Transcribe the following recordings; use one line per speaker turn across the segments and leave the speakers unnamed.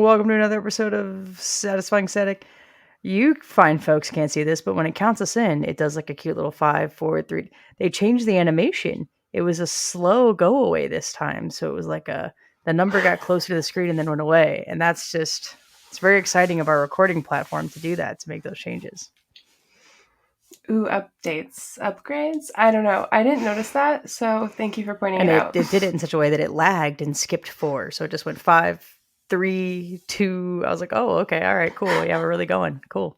welcome to another episode of Satisfying Static. You fine folks can't see this, but when it counts us in, it does like a cute little 5, 4, 3. They changed the animation. It was a slow go away this time, so it was like the number got closer to the screen and then went away, and that's just it's very exciting of our recording platform to do that, to make those changes.
Ooh, updates, upgrades? I don't know. I didn't notice that, so thank you for pointing it out.
It did it in such a way that it lagged and skipped 4, so it just went 5, 3, 2. I was like, oh, okay, all right, cool. Yeah, we're really going. Cool.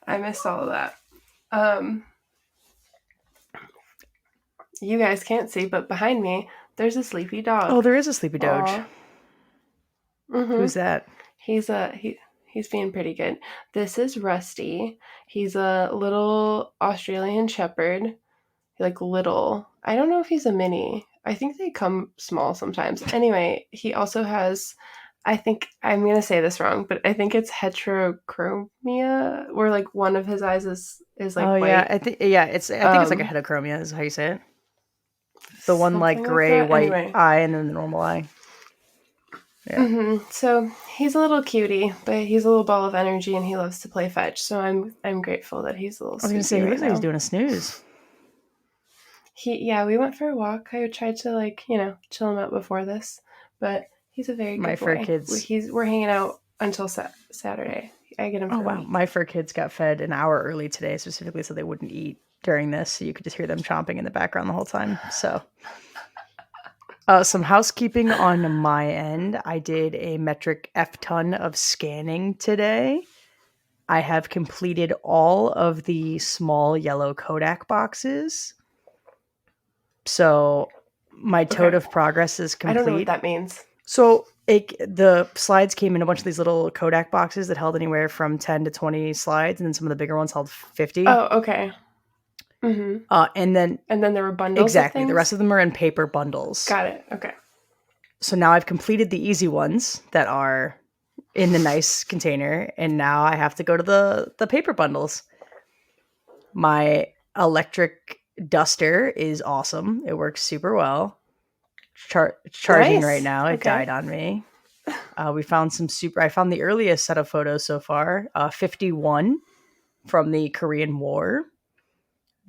I missed all of that. You guys can't see, but behind me, there's a sleepy dog.
Oh, there is a sleepy doge. Mm-hmm. Who's that?
He's being pretty good. This is Rusty. He's a little Australian shepherd. Like little. I don't know if he's a mini. I think they come small sometimes. Anyway, he also has, I think, I'm going to say this wrong, but I think it's heterochromia, where like one of his eyes is like white.
Yeah, I think it's like a heterochromia is how you say it. The one like gray, white eye and then the normal eye. Yeah.
Mm-hmm. So he's a little cutie, but he's a little ball of energy and he loves to play fetch. So I'm grateful that he's a little. I was
going to say, he looks like he's doing a snooze.
We went for a walk. I tried to chill him out before this, but he's a very good boy. My fur kids. We're hanging out until Saturday. I get him.
Oh wow! My fur kids got fed an hour early today, specifically so they wouldn't eat during this. So you could just hear them chomping in the background the whole time. So. Some housekeeping on my end. I did a metric F-ton of scanning today. I have completed all of the small yellow Kodak boxes. So my tote of progress is complete.
I don't know what that means.
So the slides came in a bunch of these little Kodak boxes that held anywhere from 10 to 20 slides, and then some of the bigger ones held 50.
Oh, okay. Mm-hmm.
And then
there were bundles.
Exactly. The rest of them are in paper bundles.
Got it. Okay.
So now I've completed the easy ones that are in the nice container, and now I have to go to the paper bundles. My electric duster is awesome. It works super well. Charging right now. It died on me. We found I found the earliest set of photos so far. 51 from the Korean War.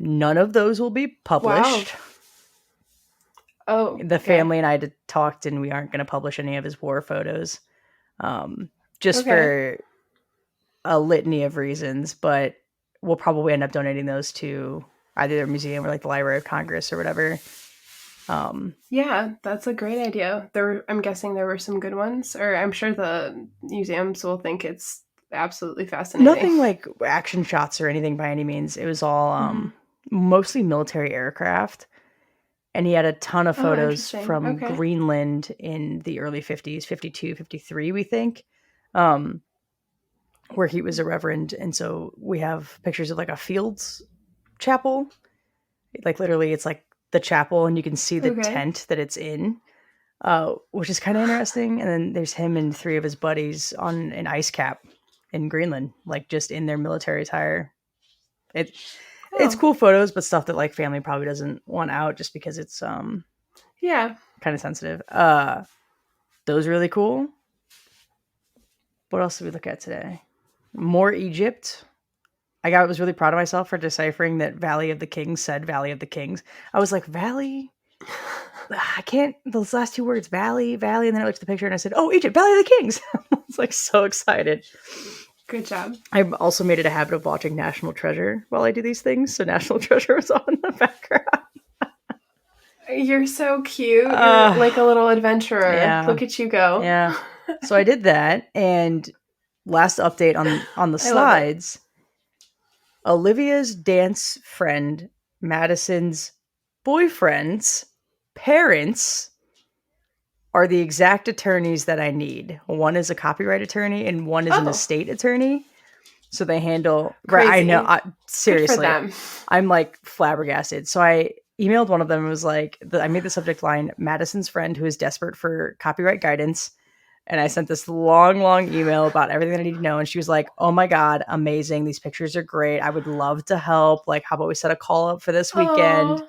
None of those will be published.
Wow. Oh,
the family and I talked, and we aren't going to publish any of his war photos, just for a litany of reasons. But we'll probably end up donating those to either their museum or like the Library of Congress or whatever.
Yeah, that's a great idea. I'm guessing there were some good ones, or I'm sure the museums will think it's absolutely fascinating.
Nothing like action shots or anything by any means. It was all mostly military aircraft. And he had a ton of photos from Greenland in the early 50s, 52, 53, we think, where he was a reverend. And so we have pictures of like a Fields chapel. Like literally it's like the chapel, and you can see the tent that it's in, which is kind of interesting. And then there's him and 3 of his buddies on an ice cap in Greenland, like just in their military attire. It's cool photos, but stuff that like family probably doesn't want out just because it's kind of sensitive. Those are really cool. What else did we look at today? More Egypt. I was really proud of myself for deciphering that Valley of the Kings said Valley of the Kings. I was like, Valley? I can't, those last 2 words, Valley, and then I looked at the picture and I said, oh, Egypt, Valley of the Kings. I was like so excited.
Good job.
I've also made it a habit of watching National Treasure while I do these things. So National Treasure was on in the background.
You're so cute. You're like a little adventurer. Yeah. Look at you go.
Yeah. So I did that. And last update on the slides, Olivia's dance friend, Madison's boyfriend's parents are the exact attorneys that I need. One is a copyright attorney and one is an estate attorney. So they handle...
Crazy.
I know. Seriously.
Good for them.
I'm like flabbergasted. So I emailed one of them and was like... I made the subject line, Madison's friend who is desperate for copyright guidance. And I sent this long, long email about everything that I need to know. And she was like, oh my God, amazing. These pictures are great. I would love to help. Like, how about we set a call up for this weekend?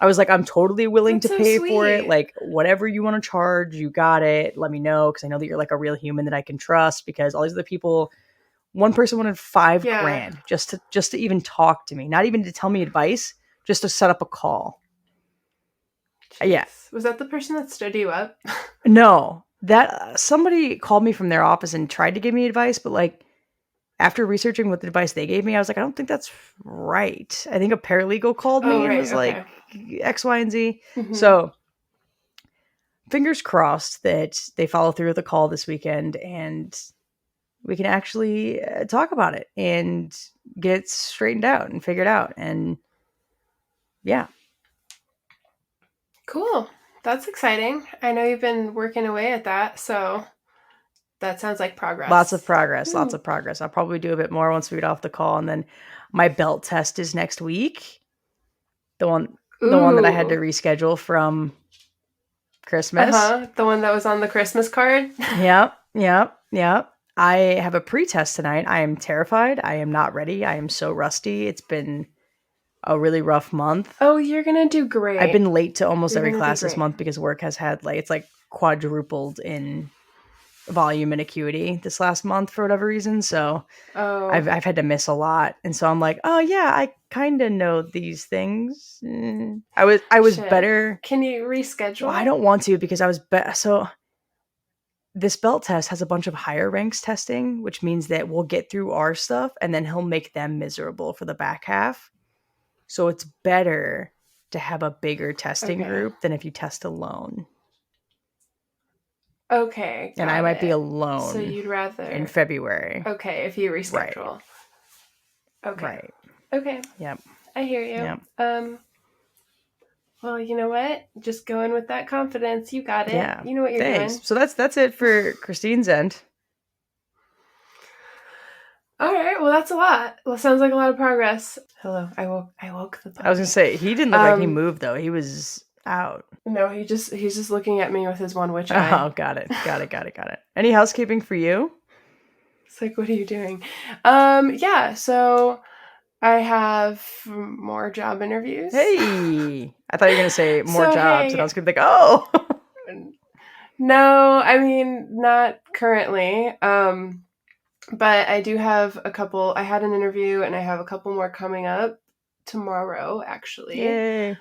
I was like, I'm totally willing
That's
to
so
pay for it.
sweet.
Like, whatever you want to charge, you got it. Let me know, because I know that you're like a real human that I can trust. Because all these other people, one person wanted
Yeah.
$5,000 just to even talk to me, not even to tell me advice, just to set up a call. Yeah,
Jeez. Was that the person that stood you up?
no, that somebody called me from their office and tried to give me advice, but like after researching what the advice they gave me, I was like, I don't think that's right. I think a paralegal called
Oh,
me and
right.
was like
Okay.
X, Y, and Z.
Mm-hmm.
So fingers crossed that they follow through with the call this weekend and we can actually talk about it and get it straightened out and figured out. And yeah,
Cool. That's exciting. I know you've been working away at that, so that sounds like
lots of
progress.
progress, lots
Hmm.
of progress. I'll probably do a bit more once we get off the call. And then my belt test is next week. The one that I had to
Ooh.
reschedule from Christmas.
Uh-huh. The one that was on the Christmas card?
Yep, yep, yep. I have a pre-test tonight. I am terrified. I am not ready. I am so rusty. It's been a really rough month.
Oh, you're gonna do
I've
great.
been late to almost
You're
every
gonna do
class this
great.
month because work has had like, it's like quadrupled in volume and acuity this last month for whatever reason. So
Oh,
I've had to miss a lot. And so I'm like, oh yeah, I kind of know these things. I was
shit.
better.
Can you
Well, I
reschedule?
don't want to because I was so this belt test has a bunch of higher ranks testing, which means that we'll get through our stuff and then he'll make them miserable for the back half. So it's better to have a bigger testing
Okay.
group than if you test alone.
Okay,
And I
got
might be
it. So
alone
you'd
in
rather.
February.
Okay, if you
Right.
reschedule. Okay.
Right.
Okay.
Yep.
I hear you.
Yep.
Well, you know what? Just go in with that confidence. You got it.
Yeah.
You know what you're
Thanks.
doing.
So that's it for Kristine's end.
All right. Well, that's a lot. Well, sounds like a lot of progress. Hello. I woke the puppy.
I was gonna say he didn't look like he moved though. He was out.
No, he's just looking at me with his one witch
Oh,
eye.
got it. Any housekeeping for you?
It's like, what are you doing? Yeah, so I have more job interviews.
Hey, I thought you were gonna say more
So,
jobs, and I
hey,
was gonna think, oh,
no, I mean, not currently. But I do have a couple. I had an interview and I have a couple more coming up tomorrow, actually.
yay!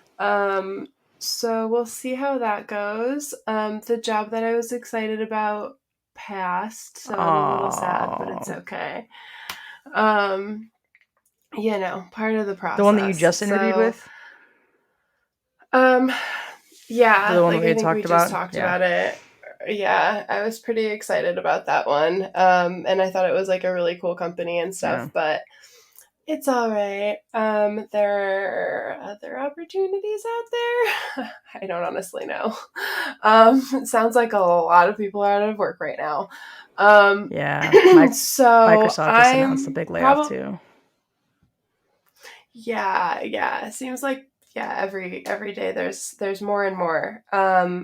So we'll see how that goes. The job that I was excited about passed, so I'm a little sad, but it's
Oh,
okay. Part of the
the one that you
process.
just interviewed
So,
with,
um,
the
yeah,
one that
like
we
I
had
think we
talked
just
about.
talked
Yeah,
about it. Yeah, I was pretty excited about that one. And I thought it was like a really cool company and
yeah.
stuff, but it's all right. There are other opportunities out there. I don't honestly know. It sounds like a lot of people are out of work right now.
Yeah.
So
Microsoft just announced a
I'm
big layoff
probably
too.
yeah. It seems like every day there's more and more,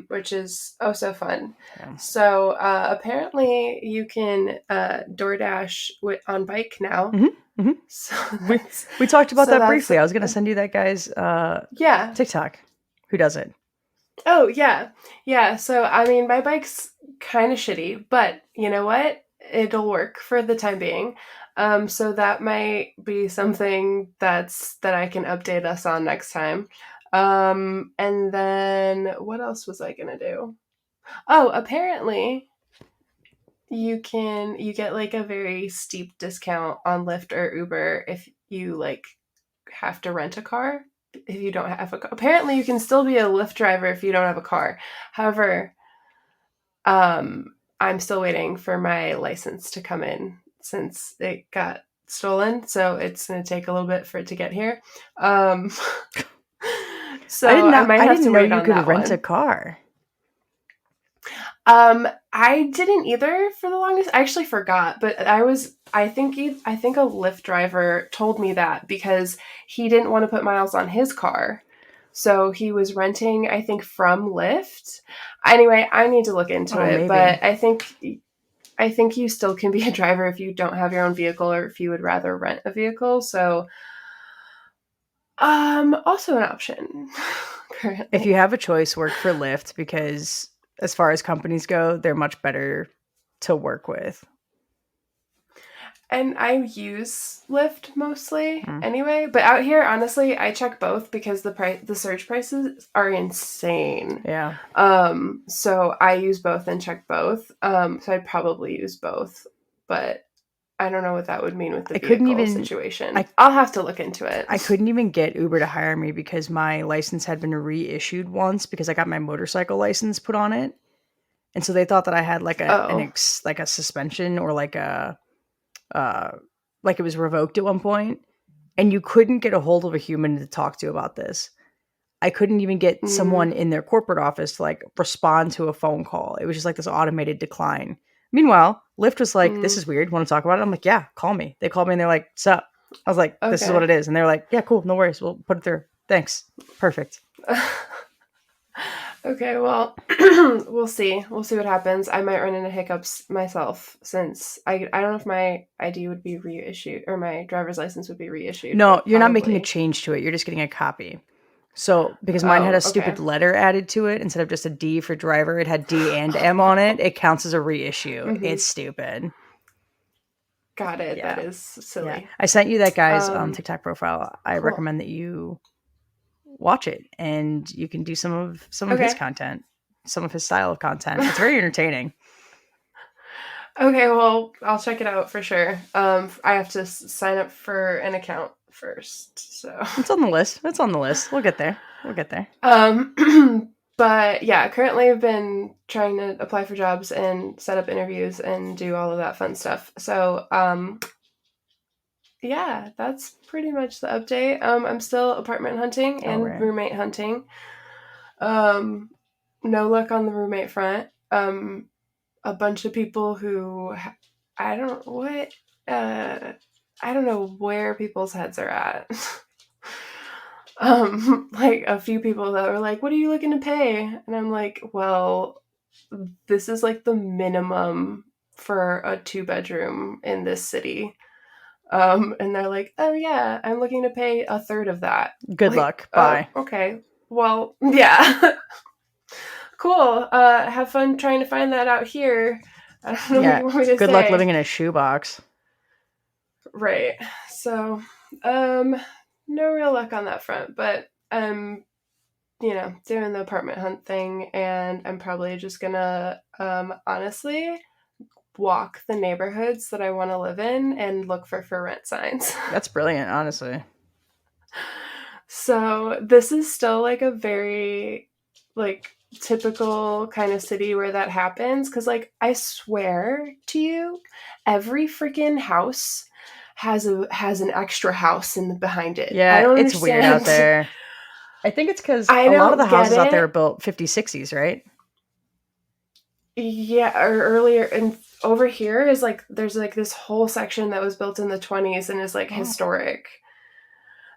which is oh so fun.
Yeah.
So apparently you can DoorDash on bike now.
Mm-hmm. Mm-hmm.
So
We
that's
we talked about
so
that
that's
briefly. I was gonna send you that guy's
yeah.
TikTok. Who does it?
Oh yeah, yeah. So I mean, my bike's kind of shitty, but you know what? It'll work for the time being. So that might be something that I can update us on next time. And then what else was I gonna do? Oh, apparently you get like a very steep discount on Lyft or Uber if you like have to rent a car if you don't have a car. Apparently you can still be a Lyft driver if you don't have a car. However, I'm still waiting for my license to come in since it got stolen, so it's going to take a little bit for it to get here. Um, so I might
I
have to
didn't know
wait
you
on
could
that
rent a
one.
car.
I didn't either for the longest. I actually forgot, but I think a Lyft driver told me that because he didn't want to put miles on his car. So he was renting, I think, from Lyft. Anyway, I need to look into
Oh,
it,
maybe.
but I think you still can be a driver if you don't have your own vehicle or if you would rather rent a vehicle. So also an option. currently.
If you have a choice, work for Lyft, because as far as companies go, they're much better to work with.
And I use Lyft mostly anyway, but out here, honestly, I check both because the surge prices are insane.
Yeah.
So I use both and check both. So I'd probably use both, but I don't know what that would mean with the vehicle situation. I'll have to look into it.
I couldn't even get Uber to hire me because my license had been reissued once because I got my motorcycle license put on it. And so they thought that I had like a suspension or like it was revoked at one point, and you couldn't get a hold of a human to talk to about this. I couldn't even get someone in their corporate office to like respond to a phone call. It was just like this automated decline. Meanwhile, Lyft was like, this is weird. Want to talk about it? I'm like, yeah, call me. They called me and they're like, sup? I was like, this is what it is. And they're like, yeah, cool. No worries. We'll put it through. Thanks. Perfect.
Okay, well, we'll see. We'll see what happens. I might run into hiccups myself since I don't know if my ID would be reissued or my driver's license would be reissued.
No, you're not making a change to it. You're just getting a copy. So, because mine had a stupid letter added to it instead of just a D for driver, it had D and M on it. It counts as a reissue. It's stupid.
Got it. Yeah. That is silly. Yeah.
I sent you that guy's TikTok profile. I recommend that you watch it, and you can do some of his content, some of his style of content. It's very entertaining.
Okay, well, I'll check it out for sure. I have to sign up for an account first, so
it's on the list. It's on the list. We'll get there.
But yeah, currently I've been trying to apply for jobs and set up interviews and do all of that fun stuff. So, yeah, that's pretty much the update. I'm still apartment hunting and roommate hunting. No luck on the roommate front. A bunch of people who I don't know where people's heads are at. Like a few people that were like, what are you looking to pay? And I'm like, well, this is like the minimum for a 2-bedroom in this city. And they're like, oh yeah, I'm looking to pay a third of that.
Good luck. Bye.
Okay. Well, yeah. Cool. Have fun trying to find that out here. I don't know what you want me to say.
Good luck living in a shoebox.
Right. So, no real luck on that front, but I'm, doing the apartment hunt thing, and I'm probably just gonna, honestly walk the neighborhoods that I want to live in and look for rent signs.
That's brilliant, honestly.
So this is still like a very like typical kind of city where that happens, because like I swear to you, every freaking house has an extra house behind it.
Yeah, it's weird out there. I think it's because a lot of the houses out there are built 50s, 60s, right?
Yeah, or earlier, and over here is like there's like this whole section that was built in the 20s and is like historic.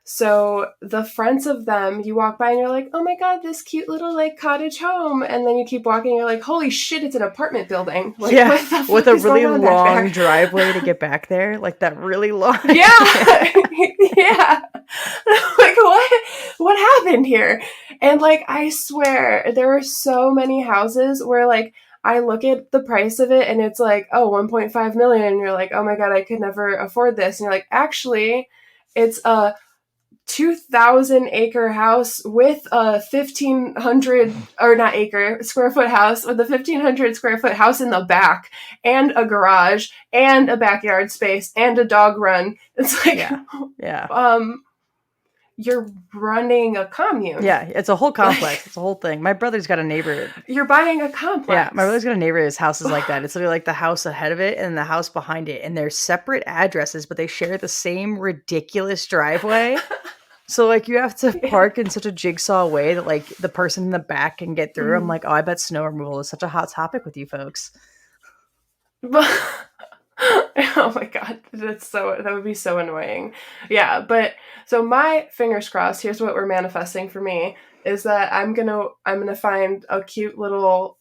So the fronts of them, you walk by and you're like, oh my god, this cute little like cottage home, and then you keep walking and you're like, holy shit, it's an apartment building. Like,
yeah, with a really long driveway to get back there, like that really long.
Yeah, yeah. Like what happened here? And like I swear there are so many houses where like I look at the price of it and it's like, oh, 1.5 million, and you're like, oh my god, I could never afford this, and you're like, actually, it's a 2,000 acre house with a 1,500 or not acre square foot house with a 1,500 square foot house in the back and a garage and a backyard space and a dog run. It's like,
yeah.
You're running a commune.
Yeah, it's a whole complex. It's a whole thing. My brother's got a neighbor.
You're buying a complex.
Yeah, my brother's got a neighbor whose house is like that. It's literally like the house ahead of it and the house behind it. And they're separate addresses, but they share the same ridiculous driveway. So, like, you have to park in such a jigsaw way that, like, the person in the back can get through. I'm like, oh, I bet snow removal is such a hot topic with you folks.
Oh my god, that would be so annoying. Yeah, but so my fingers crossed, here's what we're manifesting for me, is that I'm gonna find a cute little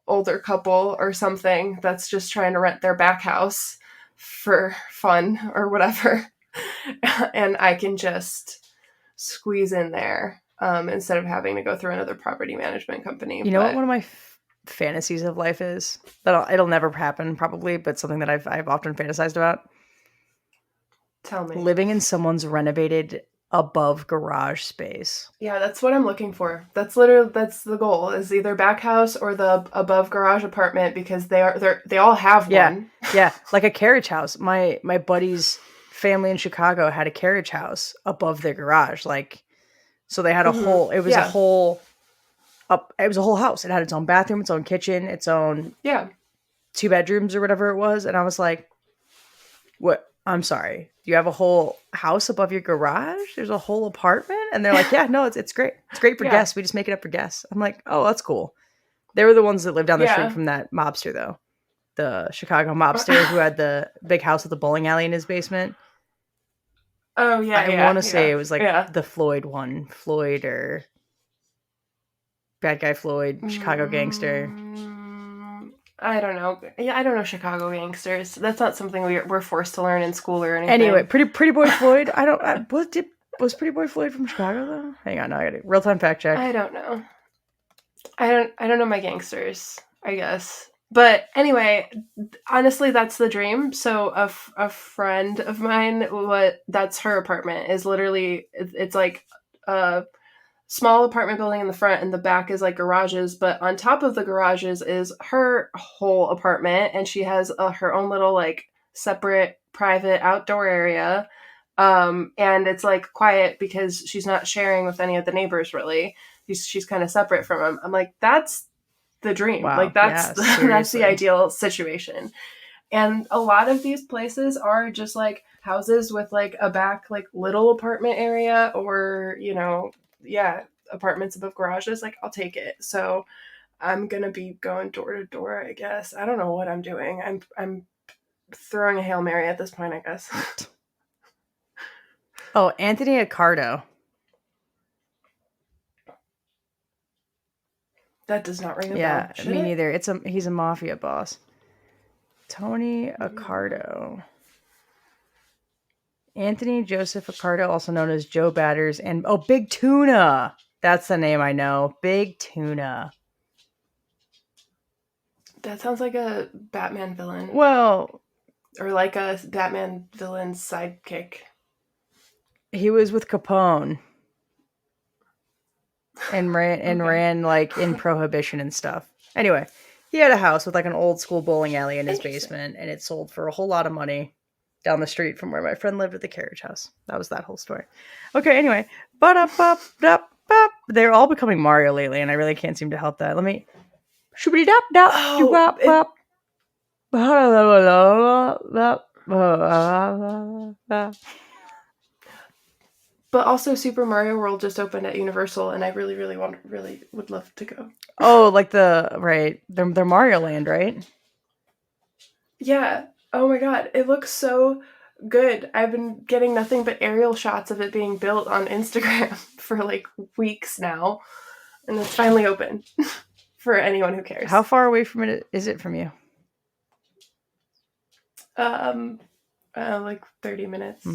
older couple or something that's just trying to rent their back house for fun or whatever. And I can just squeeze in there instead of having to go through another property management company.
You know what one of my fantasies of life is? It'll never happen probably, but something that I've often fantasized about.
Tell me.
Living in someone's renovated above garage space.
Yeah, that's what I'm looking for. That's the goal, is either back house or the above garage apartment, because they all have one.
Yeah, like a carriage house. My buddy's family in Chicago had a carriage house above their garage. Like, so they had a whole. It was a whole. It was a whole house. It had its own bathroom, its own kitchen, its own 2 bedrooms or whatever it was. And I was like, "What? I'm sorry. You have a whole house above your garage? There's a whole apartment?" And they're like, "Yeah, no, it's great. It's great for guests. We just make it up for guests." I'm like, "Oh, that's cool." They were the ones that lived down the street from that mobster, though. The Chicago mobster who had the big house with the bowling alley in his basement.
Oh, yeah,
I want to say it was like the Floyd one. Floyd or Bad Guy Floyd, Chicago Gangster.
I don't know. Yeah, I don't know Chicago Gangsters. That's not something we're forced to learn in school or anything.
Anyway, Pretty Boy Floyd. Was Pretty Boy Floyd from Chicago though? Hang on, I got it. Real-time fact check.
I don't know. I don't know my gangsters, I guess. But anyway, honestly, that's the dream. So a friend of mine, that's her apartment, is literally, it's like a small apartment building in the front, and the back is like garages. But on top of the garages is her whole apartment, and she has her own little like separate private outdoor area. And it's like quiet because she's not sharing with any of the neighbors really. She's kind of separate from them. I'm like, that's the dream.
Wow.
Like that's that's the ideal situation. And a lot of these places are just like houses with like a back like little apartment area, or apartments above garages. Like, I'll take it. So I'm gonna be going door to door, I guess. I don't know what I'm doing. I'm throwing a Hail Mary at this point, I guess.
Oh, Anthony Accardo.
That does not ring a bell.
Yeah, me neither. He's a mafia boss. Tony Accardo. Anthony Joseph Accardo, also known as Joe Batters, and Big Tuna. That's the name I know. Big Tuna.
That sounds like a Batman villain.
Well,
or like a Batman villain's sidekick.
He was with Capone. And ran like in Prohibition and stuff. Anyway, he had a house with like an old school bowling alley in his basement, and it sold for a whole lot of money down the street from where my friend lived at the carriage house. That was that whole story. Okay, anyway. They're all becoming Mario lately, and I really can't seem to help that. Let me...
But also, Super Mario World just opened at Universal, and I really would love to go.
Oh, like they're Mario Land, right?
Yeah. Oh my god, it looks so good. I've been getting nothing but aerial shots of it being built on Instagram for like weeks now, and it's finally open for anyone who cares.
How far away from it is it from you?
Like 30 minutes.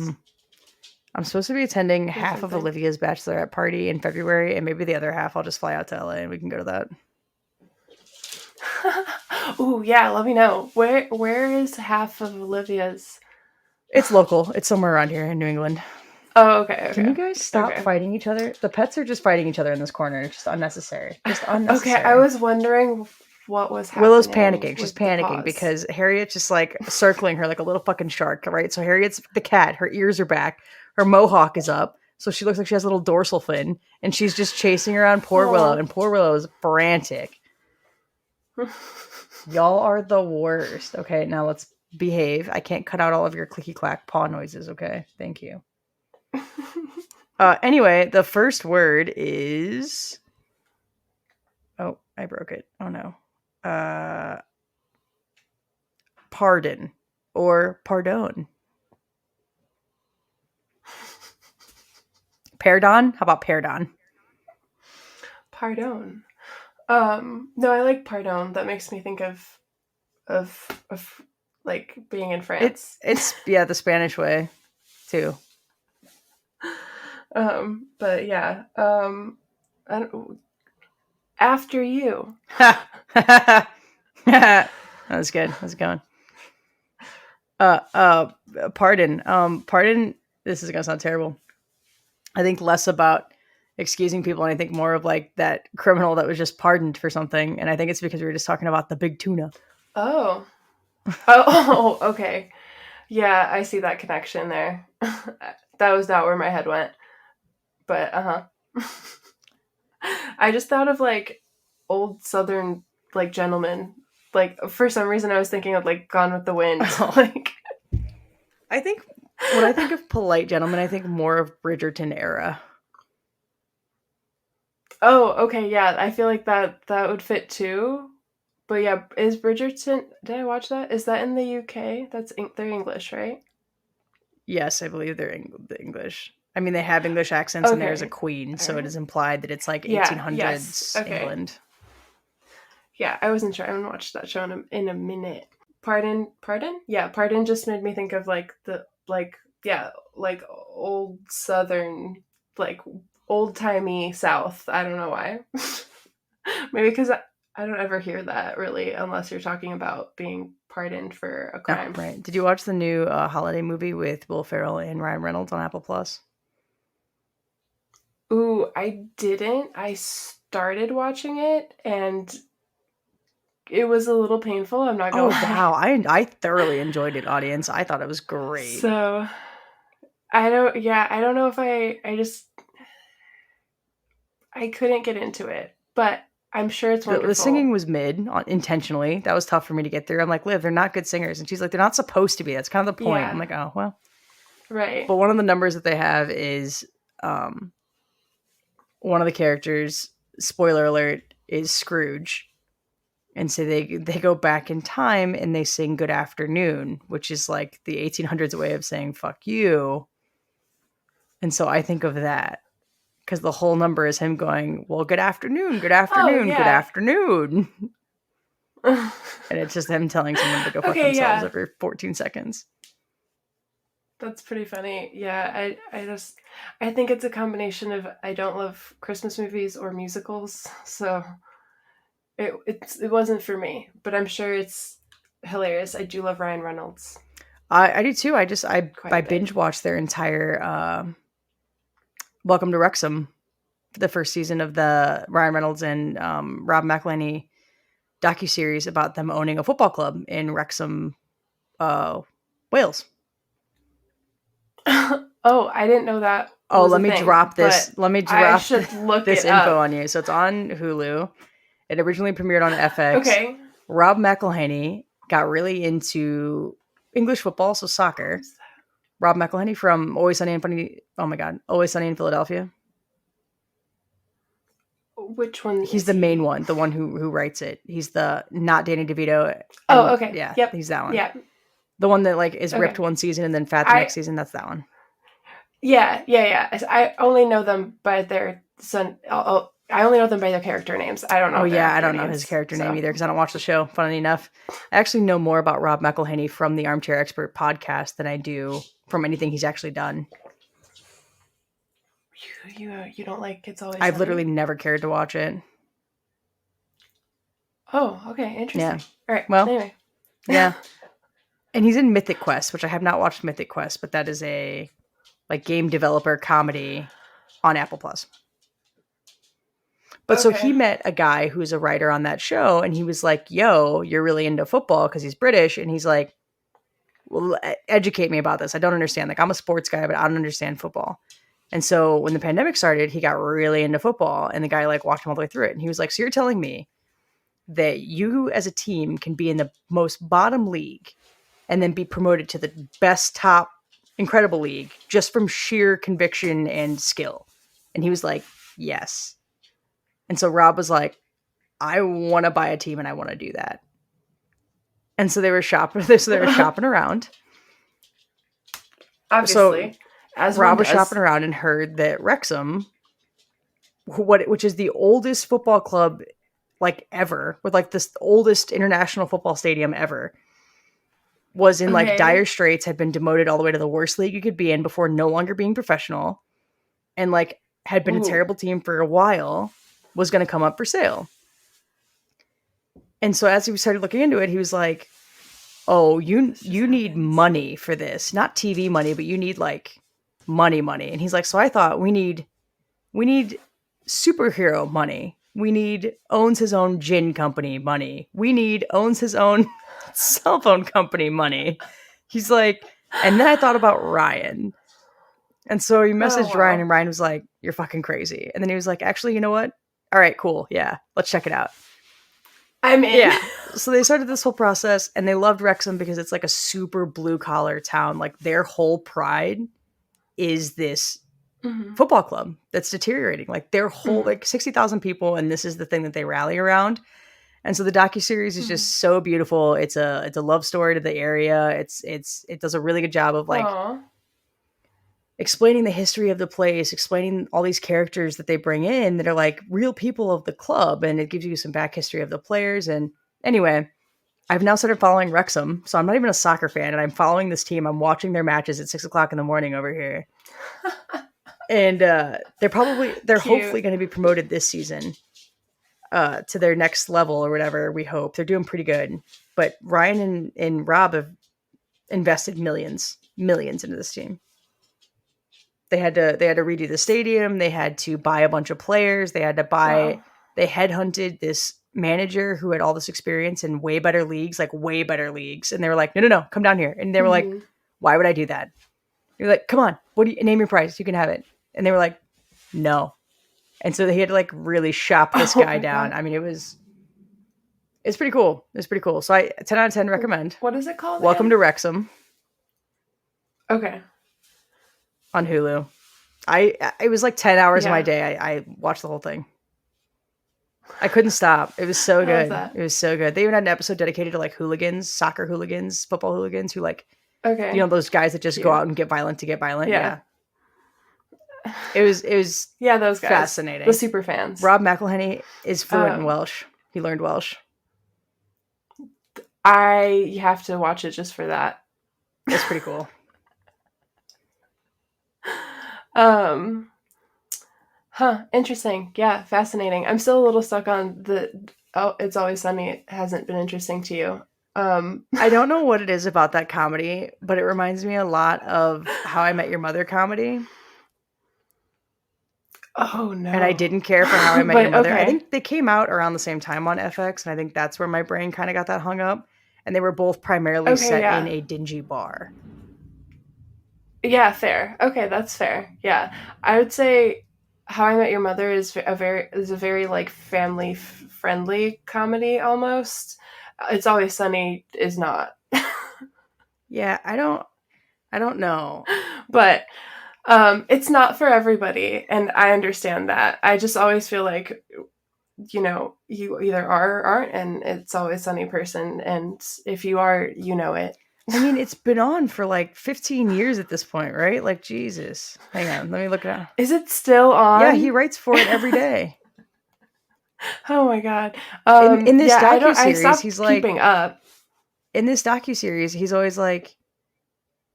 I'm supposed to be attending half of Olivia's bachelorette party in February, and maybe the other half I'll just fly out to LA and we can go to that.
Ooh, yeah, let me know. Where is half of Olivia's?
It's local. It's somewhere around here in New England.
Oh, okay.
Can you guys stop fighting each other? The pets are just fighting each other in this corner. It's just unnecessary. Just unnecessary.
Okay, I was wondering what was happening.
Willow's panicking. She's panicking because Harriet's just like circling her like a little fucking shark, right? So Harriet's the cat. Her ears are back. Her mohawk is up. So she looks like she has a little dorsal fin. And she's just chasing around poor Willow. And poor Willow is frantic. Y'all are the worst. Okay, now let's behave. I can't cut out all of your clicky clack paw noises, okay? Thank you. Anyway, the first word is... Oh, I broke it. Oh no. Pardon or pardon. Pardon? How about pardon?
Pardon. No, I like pardon. That makes me think of like being in France.
It's the Spanish way too.
But yeah, I don't, after you.
That was good. How's it going? Pardon. Pardon. This is gonna sound terrible. I think less about excusing people, and I think more of like that criminal that was just pardoned for something. And I think it's because we were just talking about the big tuna.
Oh. Oh, okay. Yeah, I see that connection there. That was not where my head went. But I just thought of like old southern like gentlemen. Like for some reason I was thinking of like Gone with the Wind. Like
I think when I think of polite gentlemen, I think more of Bridgerton era.
oh, okay, yeah. I feel like that would fit too. But yeah, is Bridgerton? Did I watch that? Is that in the UK? They're English, right?
Yes, I believe they're English. I mean, they have English accents, and there's a
Okay.
queen,
All
so it
right.
is implied that it's like
Yeah. Yes.
1800s
Okay.
England.
Yeah, I wasn't sure. I haven't watched that show in a minute. Pardon, pardon? Yeah, pardon just made me think of like the like yeah, like old southern, like old timey South. I don't know why. Maybe because I don't ever hear that really, unless you're talking about being pardoned for a
Oh,
crime.
right. Did you watch the new holiday movie with Will Ferrell and Ryan Reynolds on Apple Plus?
Ooh, I didn't. I started watching it and it was a little painful. I'm not
Oh
gonna lie.
wow, I thoroughly enjoyed it, audience. I thought it was great.
So I don't. Yeah, I don't know if I just I couldn't get into it, but I'm sure it's
The singing
wonderful.
was mid intentionally. That was tough for me to get through. I'm like, Liv, they're not good singers, and she's like, they're not supposed to be. That's kind of the point. I'm
Yeah,
like, oh well.
right.
But one of the numbers that they have is um, one of the characters. Spoiler alert: is Scrooge, and so they go back in time and they sing "Good Afternoon," which is like the 1800s way of saying "fuck you." And so I think of that because the whole number is him going, "Well, good afternoon, good
Oh
afternoon, good
yeah.
afternoon," and it's just him telling someone to go fuck
Okay,
themselves
yeah.
every 14 seconds.
That's pretty funny. Yeah, I think it's a combination of I don't love Christmas movies or musicals, so it wasn't for me. But I'm sure it's hilarious. I do love Ryan Reynolds
I do too. I
quite a bit.
binge watched their entire Welcome to Wrexham, the first season of the Ryan Reynolds and Rob McElhenney docuseries about them owning a football club in Wrexham, Wales.
Oh, I didn't know that
Oh,
was a
let me
thing,
drop
but
this. Let me
I
drop
should look
this
it
info
up.
on you. So it's on Hulu. It originally premiered on FX.
Okay.
Rob McElhenney got really into English football, so soccer. Rob McElhenney from Always Sunny in Funny. Oh my God, Always Sunny in Philadelphia.
Which one
He's
is
the main
he?
one, the one who writes it. He's the not Danny DeVito,
Oh,
and
okay.
yeah,
Yep.
he's that one.
Yeah.
The one that like is ripped
Okay.
one season and then fat the next
I
season. That's that one.
yeah. I only know them by their son. I only know them by their character names. I don't
Oh
know their
yeah, I
actor
don't know his
names.
character name
So
either because I don't watch the show. Funny enough, I actually know more about Rob McElhenney from the Armchair Expert podcast than I do from anything he's actually done.
you don't like It's Always
I've
Sunny?
literally never cared to watch it.
Oh, okay,
Yeah.
interesting. All right.
Well,
Anyway.
yeah. And he's in Mythic Quest, which I have not watched Mythic Quest, but that is a like game developer comedy on Apple Plus. But so he
Okay.
met a guy who's a writer on that show, and he was like, "Yo, you're really into football," because he's British, and he's like, "Well, educate me about this. I don't understand. Like, I'm a sports guy, but I don't understand football." And so when the pandemic started, he got really into football, and the guy like walked him all the way through it, and he was like, "So you're telling me that you as a team can be in the most bottom league and then be promoted to the best top incredible league just from sheer conviction and skill?" And he was like, "Yes." And so Rob was like, "I want to buy a team and I want to do that." And so they were shopping. So they were shopping around. So
Obviously, as one
Rob was shopping
does.
around and heard that Wrexham, which is the oldest football club like ever, with like this oldest international football stadium ever, was in like dire
Okay.
straits, had been demoted all the way to the worst league you could be in before no longer being professional. and like had been a terrible team for a while, was going to come up for sale. And so as he started looking into it, he was like, oh, you need money for this. Not TV money, but you need like money. And he's like, so I thought we need superhero money. We need owns his own gin company money. We need owns his own cell phone company money. He's like, and then I thought about Ryan. And so he messaged Ryan, and Ryan was like, you're fucking crazy. And then he was like, actually, you know what? All right, cool. Yeah, let's check it out.
I'm in.
Yeah. So they started this whole process, and they loved Wrexham because it's like a super blue collar town. Like their whole pride is this football club that's deteriorating. Like their whole like 60,000 people, and this is the thing that they rally around. And so the docuseries is just so beautiful. It's a love story to the area. It does a really good job of like explaining the history of the place, explaining all these characters that they bring in that are like real people of the club, and it gives you some back history of the players. And anyway, I've now started following Wrexham, so I'm not even a soccer fan, and I'm following this team. I'm watching their matches at 6:00 in the morning over here. And they're hopefully going to be promoted this season to their next level or whatever. We hope they're doing pretty good. But Ryan and Rob have invested millions into this team. They had to redo the stadium. They had to buy a bunch of players. They had to buy. They headhunted this manager who had all this experience in way better leagues. And they were like, no, come down here. And they were like, why would I do that? You're like, come on, what do you name your price? You can have it. And they were like, no. And so they had to like really shop this guy down. God. I mean, it's pretty cool. So I 10 out of 10 recommend.
What is it called?
Welcome to Wrexham.
Okay.
On Hulu. It was like 10 hours of my day. I watched the whole thing. I couldn't stop. It was so good. It was so good. They even had an episode dedicated to like hooligans, soccer hooligans, football hooligans who like, those guys that just go out and get violent to get violent. Yeah. It was those guys. Fascinating.
The super fans.
Rob McElhenney is fluent in Welsh. He learned Welsh.
I have to watch it just for that.
It's pretty cool.
Interesting. Yeah, fascinating. I'm still a little stuck on It's Always Sunny. It hasn't been interesting to you.
I don't know what it is about that comedy, but it reminds me a lot of How I Met Your Mother comedy.
Oh, no.
And I didn't care for How I Met Your Mother. Okay. I think they came out around the same time on FX, and I think that's where my brain kind of got that hung up. And they were both primarily set in a dingy bar.
Yeah, fair. Okay, that's fair. Yeah. I would say How I Met Your Mother is a very like family friendly comedy almost. It's Always Sunny is not.
Yeah, I don't know.
But it's not for everybody, and I understand that. I just always feel like, you either are or aren't an It's Always Sunny person, and if you are, you know it.
I mean, it's been on for like 15 years at this point, right? Like, Jesus. Hang on, let me look it up.
Is it still on?
Yeah, he writes for it every day.
Oh my God.
In this docuseries, he's like
keeping up.
In this docuseries, he's always like,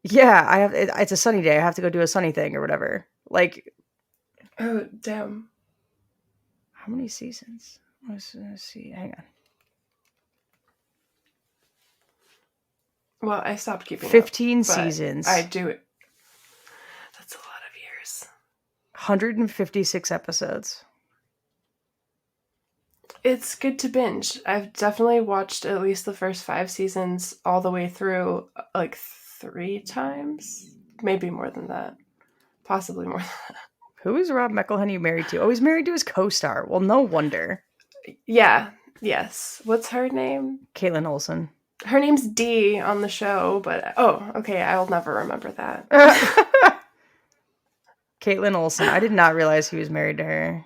yeah, it's a sunny day. I have to go do a sunny thing or whatever. Like,
oh, damn.
How many seasons? Let's see. Hang on.
Well, I stopped keeping
15
up,
seasons.
I do it. That's a lot of years.
156 episodes.
It's good to binge. I've definitely watched at least the first 5 seasons all the way through like 3 times. Maybe more than that. Possibly more than that.
Who is Rob McElhenney married to? Oh, he's married to his co-star. Well, no wonder.
Yeah. Yes. What's her name?
Caitlin Olsen.
Her name's Dee on the show, but okay, I'll never remember that.
Caitlin Olsen. I did not realize he was married to her.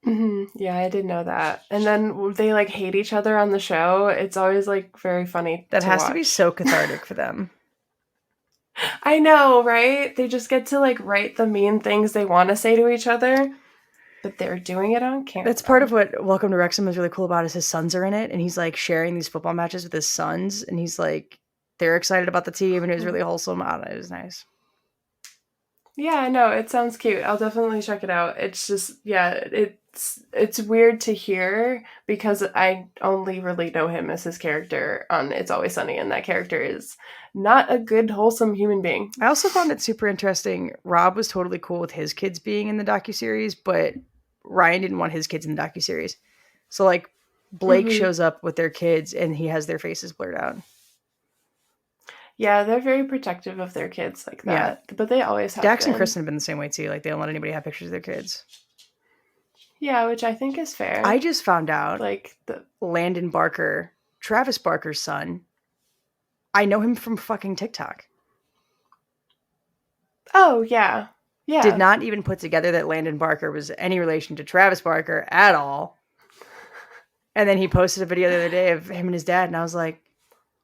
Mm-hmm. Yeah, I did know that. And then they like hate each other on the show. It's always like very funny.
That has to be so cathartic for them.
I know, right? They just get to like write the mean things they want to say to each other, but they're doing it on camera.
That's part of what Welcome to Wrexham is really cool about, is his sons are in it, and he's like sharing these football matches with his sons, and he's like, they're excited about the team, and it was really wholesome. I don't know, it was nice.
Yeah, no, it sounds cute. I'll definitely check it out. It's just, yeah, it's weird to hear because I only really know him as his character on It's Always Sunny, and that character is not a good, wholesome human being.
I also found it super interesting. Rob was totally cool with his kids being in the docuseries, but Ryan didn't want his kids in the docuseries. So like Blake shows up with their kids and he has their faces blurred out.
Yeah, they're very protective of their kids like that. Yeah. But they always have
Dax
been.
and Kristen have been the same way too. Like they don't let anybody have pictures of their kids.
Yeah, which I think is fair.
I just found out like Landon Barker, Travis Barker's son, I know him from fucking TikTok.
Oh, yeah. Yeah.
Did not even put together that Landon Barker was any relation to Travis Barker at all. And then he posted a video the other day of him and his dad, and I was like,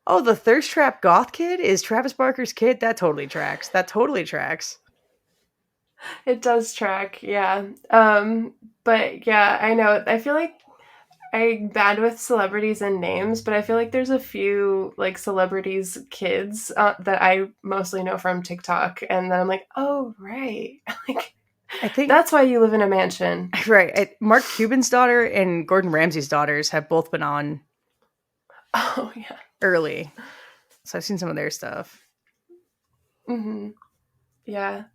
oh, the Thirst Trap Goth kid is Travis Barker's kid? That totally tracks.
It does track, yeah. But yeah, I know. I feel like I'm bad with celebrities and names, but I feel like there's a few like celebrities' kids that I mostly know from TikTok, and then I'm like, oh right, like I think that's why you live in a mansion,
right? Mark Cuban's daughter and Gordon Ramsay's daughters have both been on.
Oh yeah,
early, so I've seen some of their stuff.
Yeah,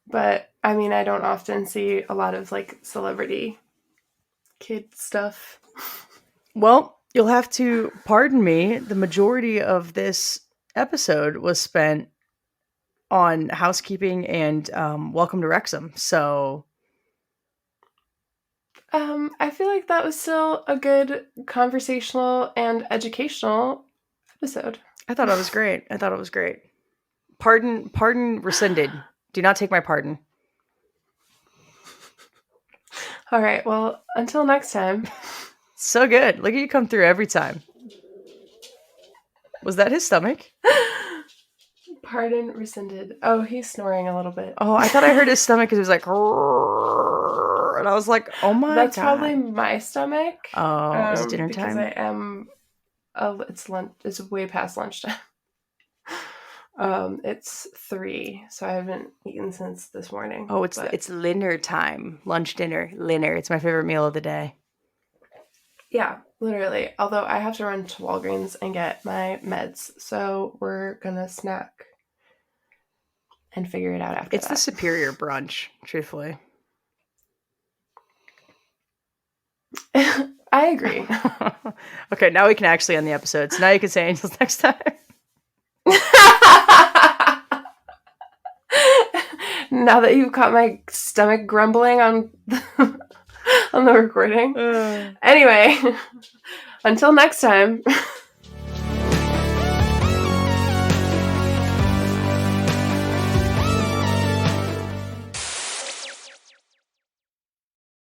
but I mean, I don't often see a lot of like celebrity kid stuff.
Well, you'll have to pardon me. The majority of this episode was spent on housekeeping and welcome to Wrexham. So
I feel like that was still a good conversational and educational episode.
I thought it was great. Pardon rescinded. Do not take my pardon.
All right. Well, until next time.
So good. Look at you come through every time. Was that his stomach?
Pardon rescinded. Oh, he's snoring a little bit.
Oh, I thought I heard his stomach because it was like, and I was like, oh my God.
That's probably my stomach.
Oh, is it dinner time?
Because I am. It's lunch. It's way past lunchtime. It's 3, so I haven't eaten since this morning.
Oh, it's dinner time. Lunch, dinner, dinner. It's my favorite meal of the day.
Yeah, literally. Although I have to run to Walgreens and get my meds, so we're gonna snack and figure it out after
It's the superior brunch, truthfully.
I agree.
Okay, now we can actually end the episode. So now you can say until next time.
Now that you've caught my stomach grumbling on the recording. Anyway, until next time.